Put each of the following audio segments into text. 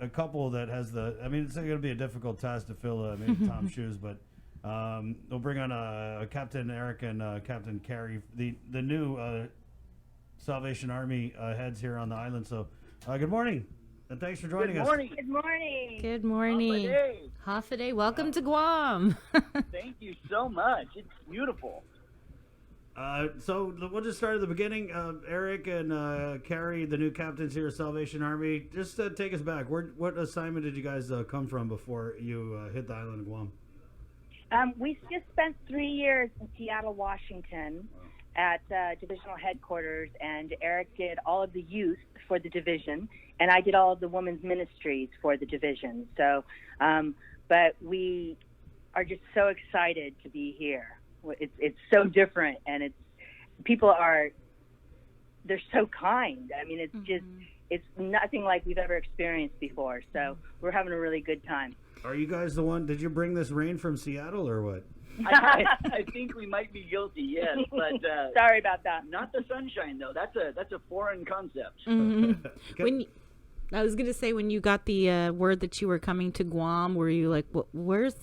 couple that has I mean, it's going to be a difficult task to fill maybe Tom's shoes, but we'll bring on Captain Eric and Captain Carrie, the new Salvation Army heads here on the island. So, good morning, and thanks for joining us. Good morning. Good morning. Hafa Adai. Welcome to Guam. Thank you so much. It's beautiful. So we'll just start at the beginning. Eric and Carrie, the new captains here at Salvation Army, just take us back. What assignment did you guys come from before you hit the island of Guam? We just spent 3 years in Seattle, Washington at divisional headquarters, and Eric did all of the youth for the division, and I did all of the women's ministries for the division. So, but we are just so excited to be here. It's so different, and they're so kind. I mean, it's nothing like we've ever experienced before. So we're having a really good time. Are you guys the one? Did you bring this rain from Seattle or what? I think we might be guilty, yes, but sorry about that. Not the sunshine though. That's a foreign concept. Mm-hmm. I was gonna say, when you got the word that you were coming to Guam, were you like, where's?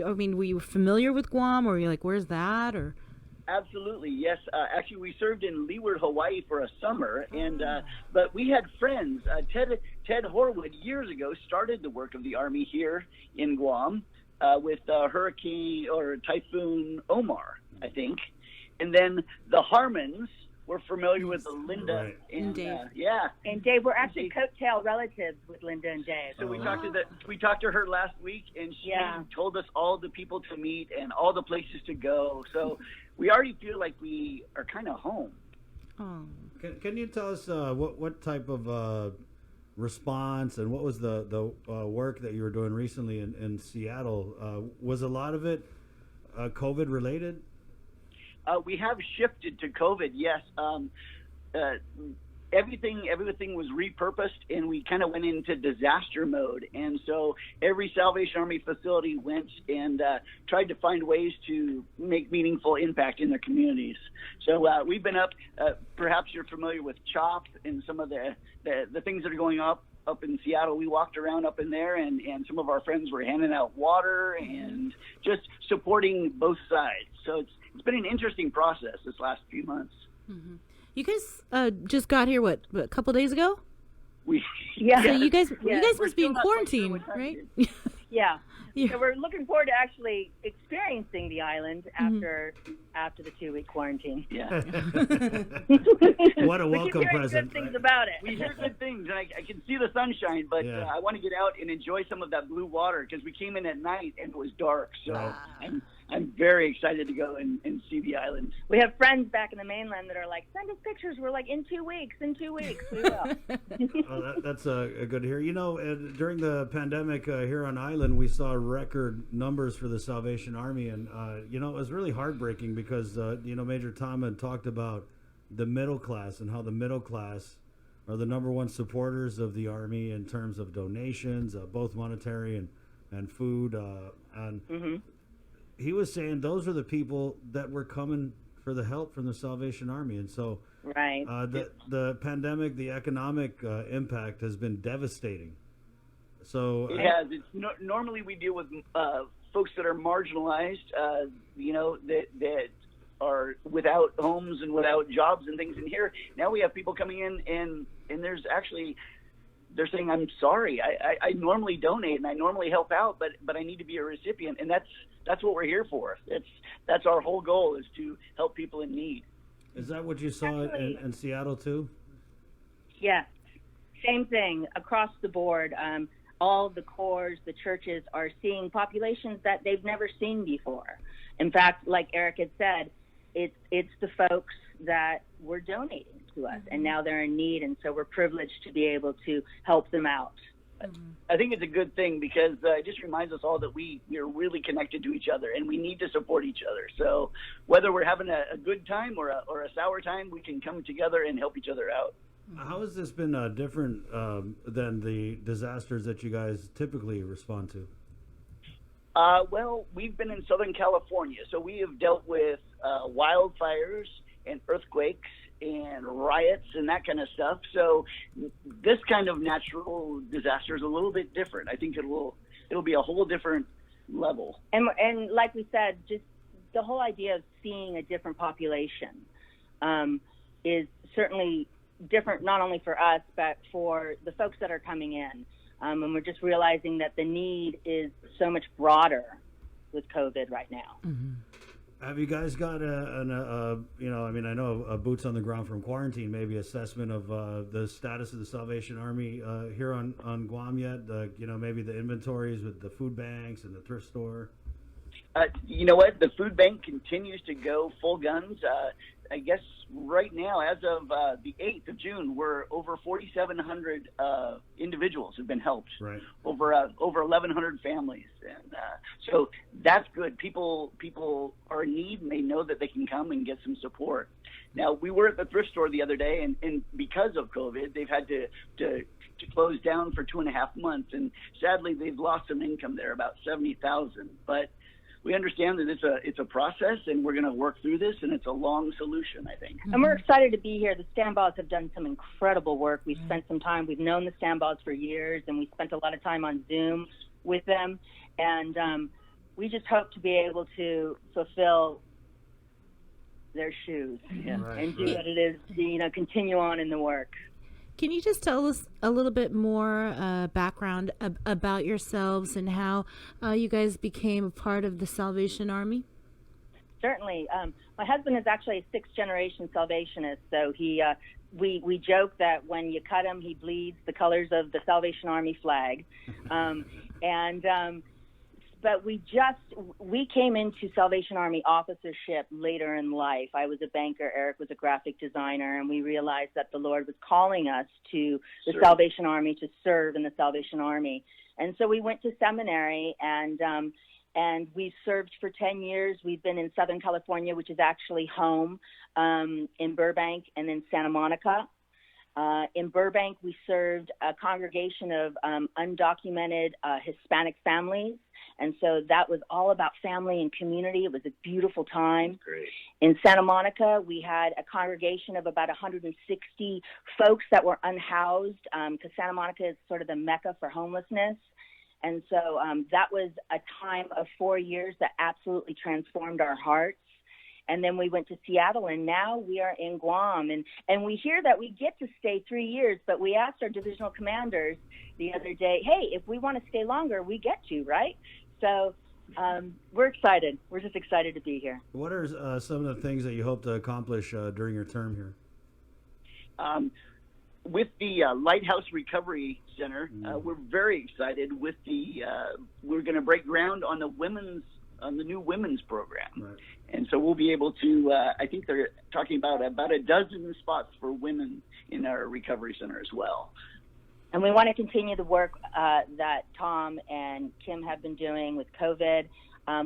I mean, were you familiar with Guam, or were you like, where's that? Or absolutely, yes. Actually, we served in Leeward, Hawaii for a summer, and but we had friends. Ted Horwood years ago started the work of the Army here in Guam with Hurricane or Typhoon Omar, I think, and then the Harmons were familiar with Linda and Dave. And Dave, we're actually coattail relatives with Linda and Dave. So we talked to her last week, and she told us all the people to meet and all the places to go. So we already feel like we are kind of home. Oh. Can you tell us what type of response, and what was the work that you were doing recently in Seattle? Was a lot of it COVID related? We have shifted to COVID, yes. Everything was repurposed, and we kind of went into disaster mode. And so every Salvation Army facility went and tried to find ways to make meaningful impact in their communities. So we've been up. Perhaps you're familiar with CHOP and some of the things that are going up in Seattle. We walked around up in there, and some of our friends were handing out water and just supporting both sides. So it's been an interesting process this last few months. Mm-hmm. You guys just got here, what, a couple days ago? So you guys must be in quarantine, right? Yeah. So we're looking forward to actually experiencing the island after the 2-week quarantine. Yeah. What a welcome present. Good things about it. We hear good things, and I can see the sunshine, but I want to get out and enjoy some of that blue water, because we came in at night and it was dark. So I'm very excited to go and see the island. We have friends back in the mainland that are like, send us pictures. We're like, in 2 weeks. We will. That's good to hear. You know, during the pandemic here on island, we saw record numbers for the Salvation Army, and it was really heartbreaking because Major Tom had talked about the middle class and how the middle class are the number one supporters of the Army in terms of donations, both monetary and food, and he was saying those are the people that were coming for the help from the Salvation Army. And so the pandemic, the economic impact has been devastating. So it has. It's normally we deal with folks that are marginalized, that are without homes and without jobs and things. And here now we have people coming in, and there's actually, they're saying, I'm sorry, I normally donate and I normally help out, but I need to be a recipient, and that's what we're here for. That's our whole goal, is to help people in need. Is that what you saw in Seattle too? Yes, same thing across the board. All the corps, the churches are seeing populations that they've never seen before. In fact, like Eric had said, it's the folks that were donating to us, and now they're in need, and so we're privileged to be able to help them out. I think it's a good thing, because it just reminds us all that we are really connected to each other, and we need to support each other. So whether we're having a good time or a sour time, we can come together and help each other out. How has this been different than the disasters that you guys typically respond to? Well, we've been in Southern California, so we have dealt with wildfires and earthquakes and riots and that kind of stuff. So this kind of natural disaster is a little bit different. I think it'll be a whole different level. And like we said, just the whole idea of seeing a different population is certainly different, not only for us, but for the folks that are coming in. And we're just realizing that the need is so much broader with COVID right now. Mm-hmm. Have you guys got I know a boots on the ground from quarantine, maybe assessment of the status of the Salvation Army here on Guam yet? Maybe the inventories with the food banks and the thrift store? You know what? The food bank continues to go full guns. I guess right now, as of the 8th of June, we're over 4,700 individuals have been helped. Right. Over 1,100 families, and so that's good. People are in need, and they know that they can come and get some support. Now, we were at the thrift store the other day, and because of COVID, they've had to close down for 2.5 months, and sadly, they've lost some income there, about $70,000. But we understand that it's a process, and we're going to work through this, and it's a long solution, I think. And we're excited to be here. The Stanbaws have done some incredible work. We've spent some time. We've known the Stanbaws for years, and we spent a lot of time on Zoom with them. And we just hope to be able to fulfill their shoes and do what it is to continue on in the work. Can you just tell us a little bit more background about yourselves and how you guys became a part of the Salvation Army? Certainly. My husband is actually a sixth-generation Salvationist, so we joke that when you cut him, he bleeds the colors of the Salvation Army flag. But we came into Salvation Army officership later in life. I was a banker, Eric was a graphic designer, and we realized that the Lord was calling us to the Salvation Army, to serve in the Salvation Army. And so we went to seminary, and we served for 10 years. We've been in Southern California, which is actually home, in Burbank and in Santa Monica. In Burbank, we served a congregation of undocumented Hispanic families. And so that was all about family and community. It was a beautiful time. Great. In Santa Monica, we had a congregation of about 160 folks that were unhoused, because Santa Monica is sort of the mecca for homelessness. And so that was a time of 4 years that absolutely transformed our hearts. And then we went to Seattle, and now we are in Guam. And we hear that we get to stay 3 years, but we asked our divisional commanders the other day, hey, if we want to stay longer, we get to, right? So we're excited. We're just excited to be here. What are some of the things that you hope to accomplish during your term here? With the Lighthouse Recovery Center, we're very excited. With we're going to break ground on the new women's program. Right. And so we'll be able to, I think they're talking about a dozen spots for women in our recovery center as well. And we want to continue the work that Tom and Kim have been doing with COVID.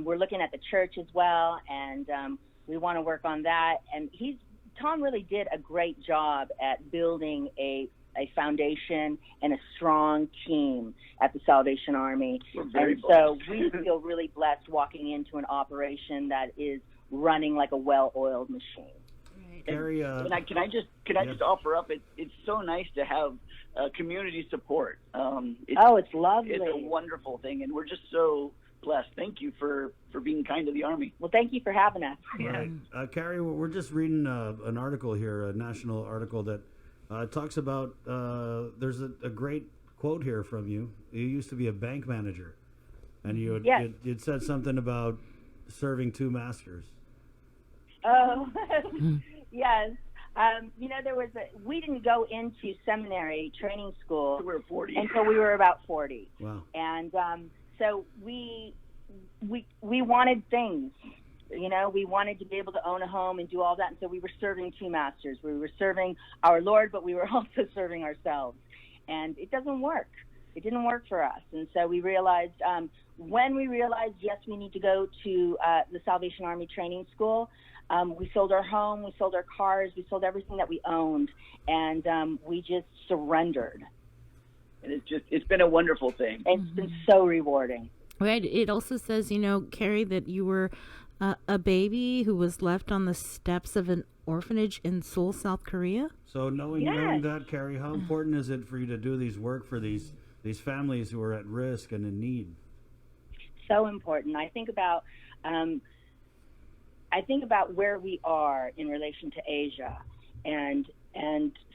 We're looking at the church as well, and we want to work on that. And Tom really did a great job at building a foundation and a strong team at the Salvation Army. And so we feel really blessed walking into an operation that is running like a well-oiled machine. Carrie, can I just offer up? It's so nice to have community support. It's lovely. It's a wonderful thing, and we're just so blessed. Thank you for being kind to the Army. Well, thank you for having us. Right. Carrie, we're just reading an article here, a national article that talks about, there's a great quote here from you. You used to be a bank manager, and you'd said something about serving two masters. Oh, yes. We didn't go into seminary training school until we were about 40. Wow. And so we wanted things. We wanted to be able to own a home and do all that. And so we were serving two masters. We were serving our Lord, but we were also serving ourselves. And it doesn't work. It didn't work for us. And so we realized, yes, we need to go to the Salvation Army training school. We sold our home, we sold our cars, we sold everything that we owned, and we just surrendered. And it's been a wonderful thing. It's been so rewarding. Right. It also says, Carrie, that you were a baby who was left on the steps of an orphanage in Seoul, South Korea. So knowing Yes. that, Carrie, how important is it for you to do these work for these families who are at risk and in need? So important. I think about where we are in relation to Asia, and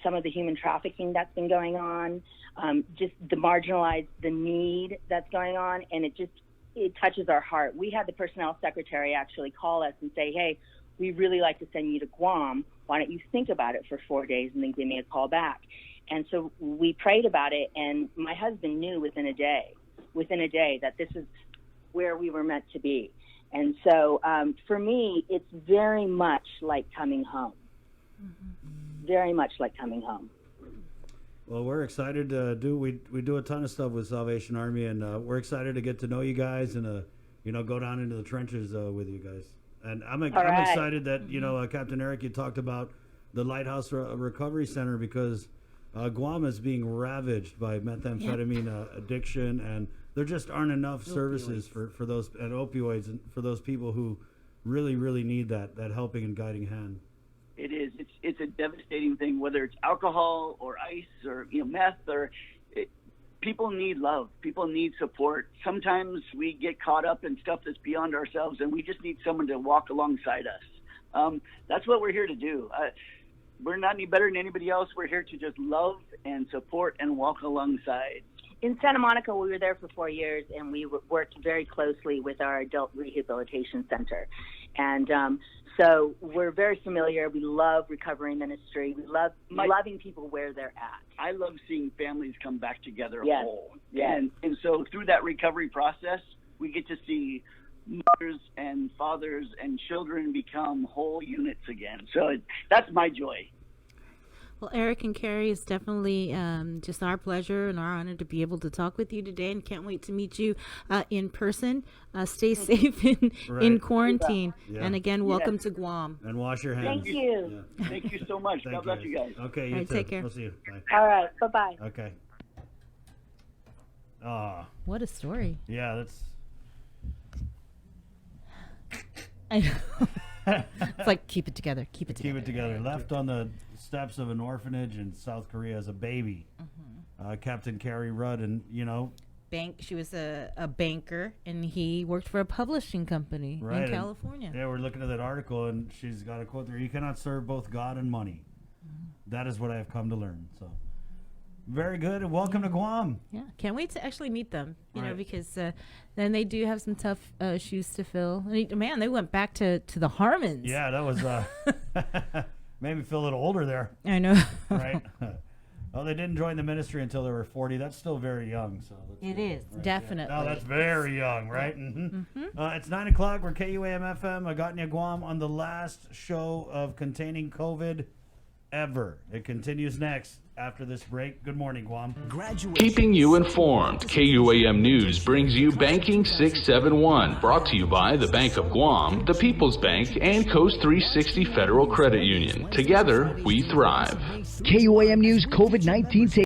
some of the human trafficking that's been going on, just the marginalized, the need that's going on, and it touches our heart. We had the personnel secretary actually call us and say, "Hey, we really like to send you to Guam. Why don't you think about it for 4 days and then give me a call back?" And so we prayed about it, and my husband knew within a day that this is where we were meant to be. And so for me, it's very much like coming home. Very much like coming home. Well, we're excited to we do a ton of stuff with Salvation Army, and we're excited to get to know you guys and go down into the trenches with you guys. And I'm excited that Captain Eric, you talked about the Lighthouse Recovery Center, because Guam is being ravaged by methamphetamine addiction, and there just aren't enough services for those, and opioids, and for those people who really, really need that helping and guiding hand. It is. It's a devastating thing, whether it's alcohol or ice or meth people need love. People need support. Sometimes we get caught up in stuff that's beyond ourselves, and we just need someone to walk alongside us. That's what we're here to do. We're not any better than anybody else. We're here to just love and support and walk alongside. In Santa Monica, we were there for 4 years, and we worked very closely with our adult rehabilitation center. And so we're very familiar. We love recovery ministry. We love loving people where they're at. I love seeing families come back together Yes. whole. Yes. And so through that recovery process, we get to see mothers and fathers and children become whole units again. So that's my joy. Well, Eric and Carrie, it's definitely just our pleasure and our honor to be able to talk with you today, and can't wait to meet you in person. Stay safe in quarantine. Yeah. And again, welcome to Guam. And wash your hands. Thank you. Yeah. Thank you so much. God bless you guys. Okay, you All right, too. take care. We'll see you. Bye. All right. Bye-bye. Okay. What a story. Yeah, that's... I know. It's like, keep it together. Keep it together. Keep it together. Left on the steps of an orphanage in South Korea as a baby. Captain Carrie Rudd, and She was a banker, and he worked for a publishing company Right, in California. Yeah, we're looking at that article, and she's got a quote there: "You cannot serve both God and money." That is what I have come to learn. So, very good, and welcome to Guam. Yeah, can't wait to actually meet them. Right. Because then they do have some tough shoes to fill. Man, they went back to the Harmons. Yeah, that was made me feel a little older there. I know. Right. Oh, they didn't join the ministry until they were 40. That's still very young. So It is, definitely. Yeah. No, that's very young, right? It's 9 o'clock. We're KUAM FM. I got in Guam on the last show of Containing COVID ever. It continues next after this break. Good morning, Guam. Keeping you informed, KUAM News brings you Banking 671, brought to you by the Bank of Guam, the People's Bank, and Coast 360 Federal Credit Union. Together, we thrive. KUAM News COVID-19